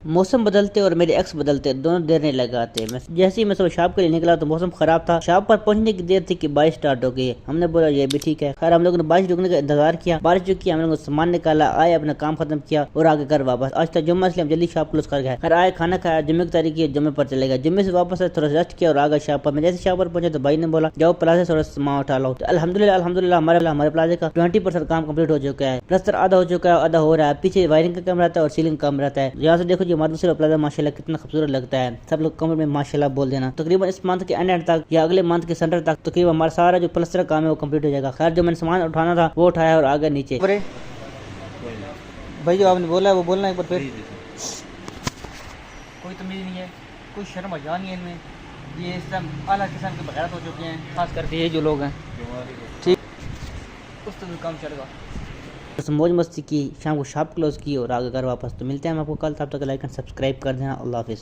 मौसम बदलते और मेरे एक्स बदलते दोनों देर नहीं लगाते। मैं जैसे ही मैं सुबह शॉप के लिए निकला तो मौसम खराब था। शॉप पर पहुंचने की देर थी कि बारिश स्टार्ट हो गई। हमने बोला ये भी ठीक है। खैर हम लोगों ने बारिश रुकने का इंतजार किया। बारिश रुकी, हम लोगों ने सामान निकाला, आए, अपना काम खत्म किया और आगे घर वापस। आज था जुम्मा, इसलिए हम जल्दी शॉप क्लोज कर गए। खैर आए, खाना खाया, जुम्मे की तारीख है, जुम्मे पर चले गए। जुम्मे से वापस आए, थोड़ा रेस्ट किया और आ गए शॉप पर। मैं जैसे शॉप पर पहुंचे तो भाई ने बोला जाओ प्लाजा से थोड़ा सामान उठा लो। तो अल्हम्दुलिल्लाह हमारे प्लाजा का 20% काम कंप्लीट हो चुका है। प्लस्तर आधा हो चुका है, आधा हो रहा है। पीछे वायरिंग का काम रहता है और सीलिंग काम रहता है। यहाँ से देखो जी हमारा प्लाजा माशाल्लाह कितना खूबसूरत लगता है। सब लोग कमेंट में माशाल्लाह बोल देना। तकरीबन इस मंथ के एंड तक या अगले मंथ के सेंटर तक तकरीबन हमारा सारा जो प्लस्तर काम है वो कंप्लीट हो जाएगा। खैर जो मैंने सामान उठाना था वो उठाया और आ गया नीचे। भाई जो आपने बोला है वो बोलना एक बार फिर। कोई तमीज़ नहीं है, कोई शर्म हया नहीं है इनमें। ये इस टाइम आला किस्म के बगैरत हो चुके हैं, खास करके ये जो लोग हैं। ठीक उस तरह काम चलेगा। बस मौज मस्ती की, शाम को शॉप क्लोज की और आगे घर वापस। तो मिलते हैं हम आपको कल, तब तक लाइक एंड सब्सक्राइब कर देना। अल्लाह हाफिज़।